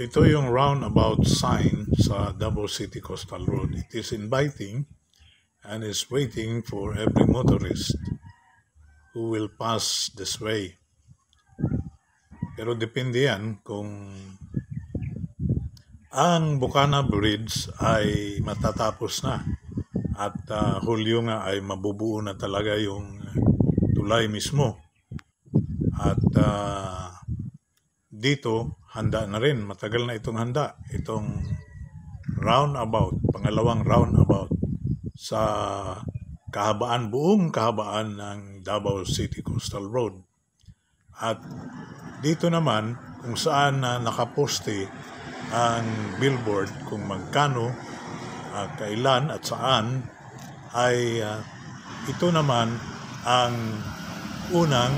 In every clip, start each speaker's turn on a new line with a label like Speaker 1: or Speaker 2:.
Speaker 1: Ito yung roundabout sign sa Davao City Coastal Road. It is inviting and is waiting for every motorist who will pass this way. Pero depende yan kung ang Bukana Bridge ay matatapos na at Hulyo nga ay mabubuo na talaga yung tulay mismo. At dito, handa na rin. Matagal na itong handa. Itong roundabout, pangalawang roundabout sa buong kahabaan ng Davao City Coastal Road. At dito naman, kung saan nakaposte ang billboard kung magkano, kailan at saan, ay ito naman ang unang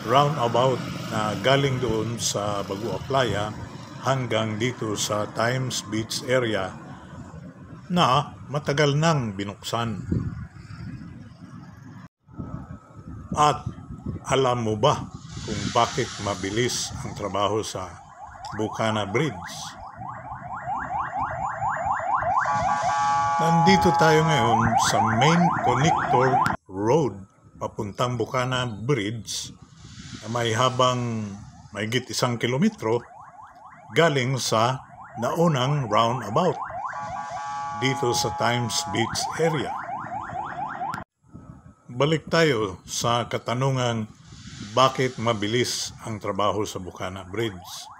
Speaker 1: roundabout na galing doon sa Bagua Playa hanggang dito sa Times Beach area na matagal nang binuksan. At alam mo ba kung bakit mabilis ang trabaho sa Bukana Bridge? Nandito tayo ngayon sa main connector road papuntang Bukana Bridge na may habang mahigit 1 kilometro galing sa naunang roundabout dito sa Times Beach area. Balik tayo sa katanungang bakit mabilis ang trabaho sa Bukana Bridge.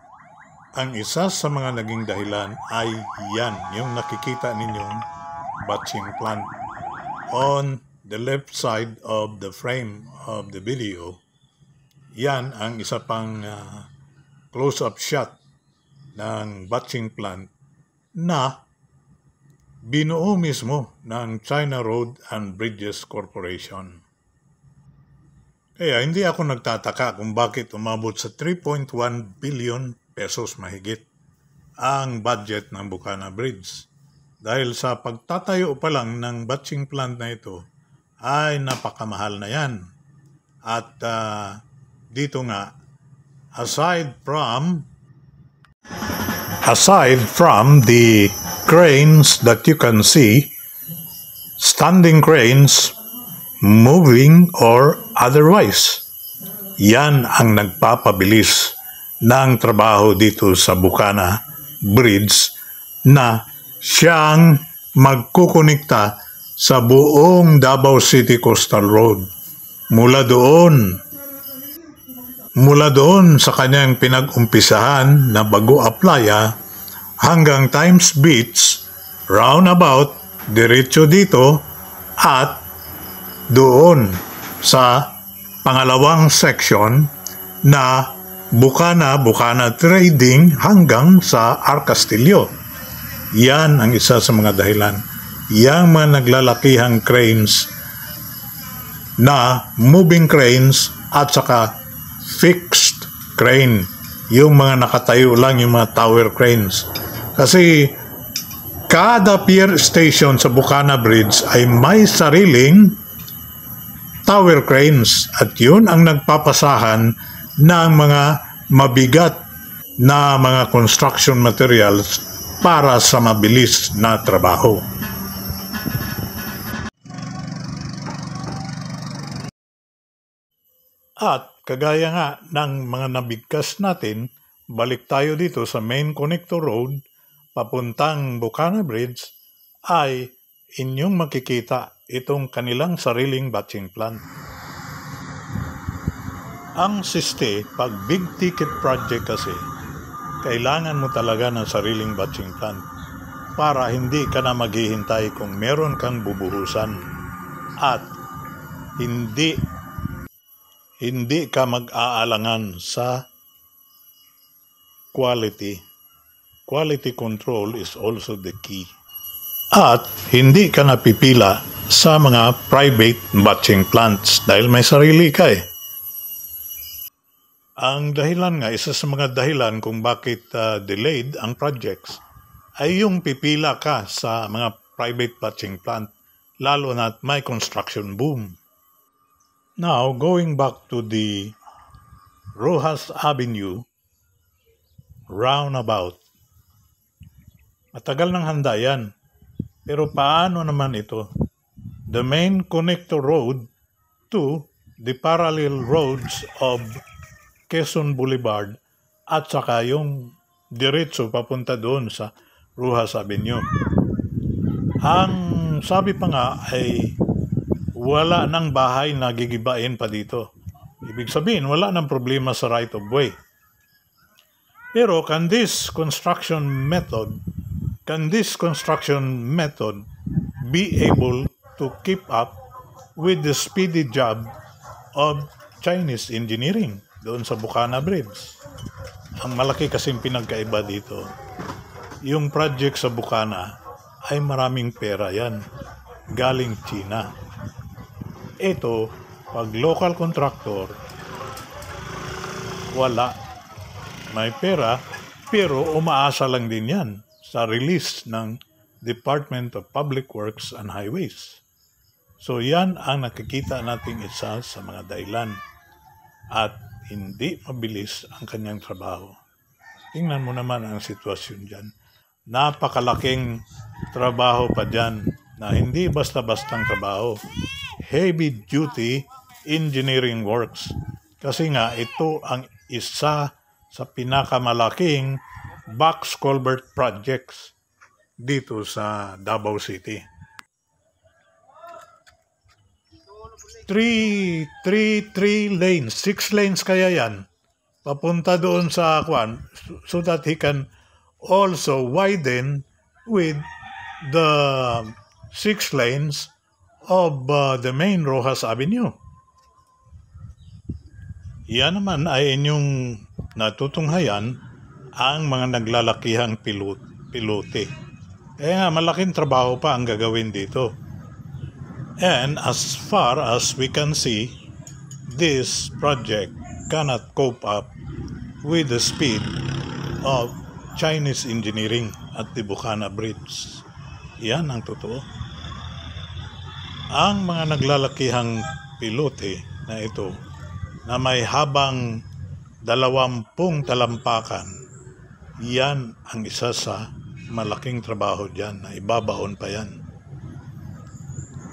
Speaker 1: Ang isa sa mga naging dahilan ay yan, yung nakikita ninyong batching plant. On the left side of the frame of the video, yan ang isa pang close-up shot ng batching plant na binuo mismo ng China Road and Bridges Corporation. Kaya hindi ako nagtataka kung bakit umabot sa 3.1 billion pesos mahigit ang budget ng Bukana Bridge. Dahil sa pagtatayo pa lang ng batching plant na ito ay napakamahal na yan. At dito nga, aside from the cranes that you can see, standing cranes, moving or otherwise, yan ang nagpapabilis ng trabaho dito sa Bukana Bridge na siyang magkukonekta sa buong Davao City Coastal Road. Mula doon sa kanyang pinag-umpisahan na Bagua Playa hanggang Times Beach, roundabout, diretso dito at doon sa pangalawang section na Bukana Trading hanggang sa Arcastillo. Yan ang isa sa mga dahilan. Yang mga naglalakihang cranes na moving cranes at saka fixed crane. Yung mga nakatayo lang, yung mga tower cranes. Kasi kada pier station sa Bukana Bridge ay may sariling tower cranes at yun ang nagpapasahan ng mga mabigat na mga construction materials para sa mabilis na trabaho. At kagaya nga ng mga nabigkas natin, balik tayo dito sa main connector road papuntang Bukana Bridge ay inyong makikita itong kanilang sariling batching plant. Ang siste, pag big ticket project kasi, kailangan mo talaga ng sariling batching plant para hindi ka na maghihintay kung meron kang bubuhusan at hindi ka mag-aalangan sa quality. Quality control is also the key. At hindi ka napipila sa mga private batching plants dahil may sarili ka eh. Ang dahilan nga, isa sa mga dahilan kung bakit delayed ang projects ay yung pipila ka sa mga private batching plant, lalo na't may construction boom. Now, going back to the Rojas Avenue roundabout, Matagal nang handa yan. Pero paano naman ito? The main connector road to the parallel roads of Quezon Boulevard at saka yung diretso papunta doon sa Rojas Avenue. Ang sabi pa nga ay wala ng bahay na gigibain pa dito. Ibig sabihin, wala ng problema sa right of way. Pero can this construction method be able to keep up with the speedy job of Chinese engineering doon sa Bukana Bridge? Ang malaki kasing pinagkaiba dito, yung project sa Bukana ay maraming pera yan, galing China. Ito, pag local contractor, wala. May pera, pero umaasa lang din yan sa release ng Department of Public Works and Highways. So yan ang nakikita nating isa sa mga dahilan at hindi mabilis ang kanyang trabaho. Tingnan mo naman ang sitwasyon dyan. Napakalaking trabaho pa dyan na hindi basta-bastang trabaho. Heavy duty engineering works. Kasi nga ito ang isa sa pinakamalaking box culvert projects dito sa Davao City. Three lanes, 6 lanes kaya yan. Papunta doon sa Kwan so that he can also widen with the 6 lanes of the main Rojas Avenue. Yan naman ay inyong natutunghayan ang mga naglalakihang pilote. Kaya nga malaking trabaho pa ang gagawin dito. And as far as we can see, this project cannot cope up with the speed of Chinese engineering at the Bukana Bridge. Yan ang totoo. Ang mga naglalakihang pilote na ito na may habang 20 talampakan, yan ang isa sa malaking trabaho dyan na ibabaon pa yan.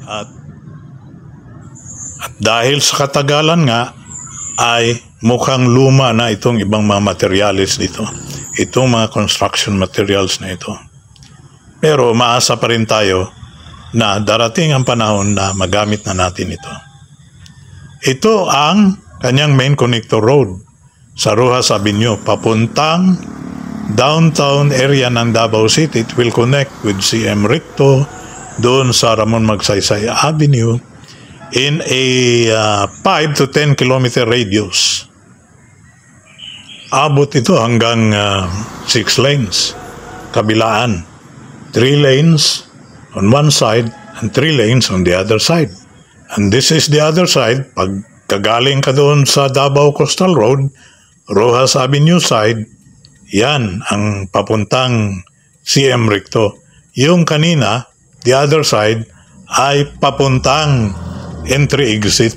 Speaker 1: At dahil sa katagalan nga ay mukhang luma na itong ibang mga materials dito. Itong mga construction materials na ito. Pero maasa pa rin tayo na darating ang panahon na magamit na natin ito. Ito ang kanyang main connector road sa Rojas Avenue papuntang downtown area ng Davao City. It will connect with CM Recto doon sa Ramon Magsaysay Avenue in a 5 to 10 kilometer radius. Abot ito hanggang 6 lanes kabilaan. 3 lanes on one side and 3 lanes on the other side. And this is the other side. Pag kagaling ka doon sa Davao Coastal Road, Rojas Avenue side, yan ang papuntang CM Recto. Yung kanina, the other side, ay papuntang entry-exit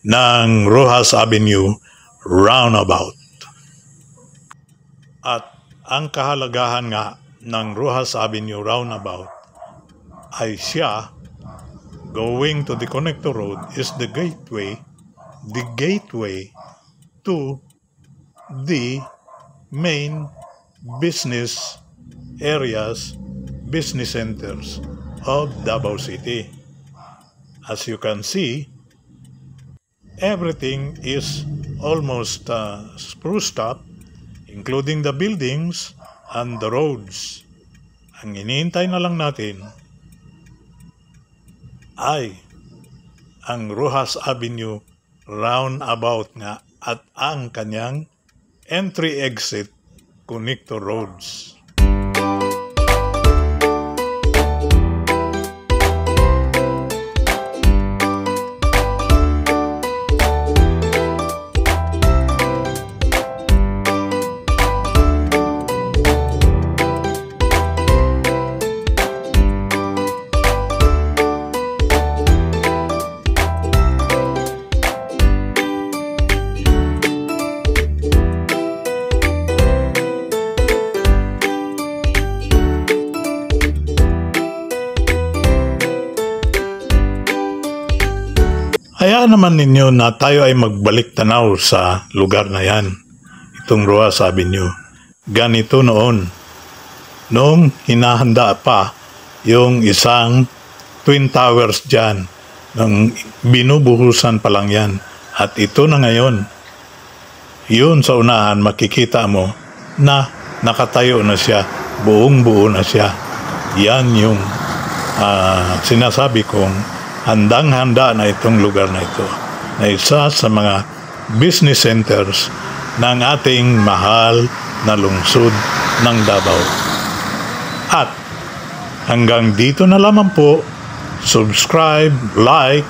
Speaker 1: ng Rojas Avenue roundabout. At ang kahalagahan nga ng Rojas Avenue roundabout ay siya going to the connector road is the gateway to the main business areas, business centers of Davao City. As you can see, everything is almost spruced up, including the buildings and the roads. Ang iniintay na lang natin ay ang Rojas Avenue roundabout nga at ang kanyang entry-exit connector roads. naman ninyo na tayo ay magbalik tanaw sa lugar na yan. Itong Roa Avenue. Ganito noon. Noong hinahanda pa yung isang Twin Towers dyan. Nang binubuhusan pa lang yan. At ito na ngayon. Yun sa unahan makikita mo na nakatayo na siya. Buong buo na siya. Yan yung sinasabi kong handang-handa na itong lugar na ito na isa sa mga business centers ng ating mahal na lungsod ng Davao. At hanggang dito na lamang po, subscribe, like,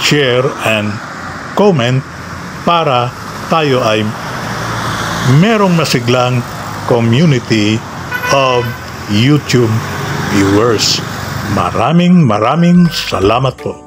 Speaker 1: share, and comment para tayo ay merong masiglang community of YouTube viewers. Maraming salamat po.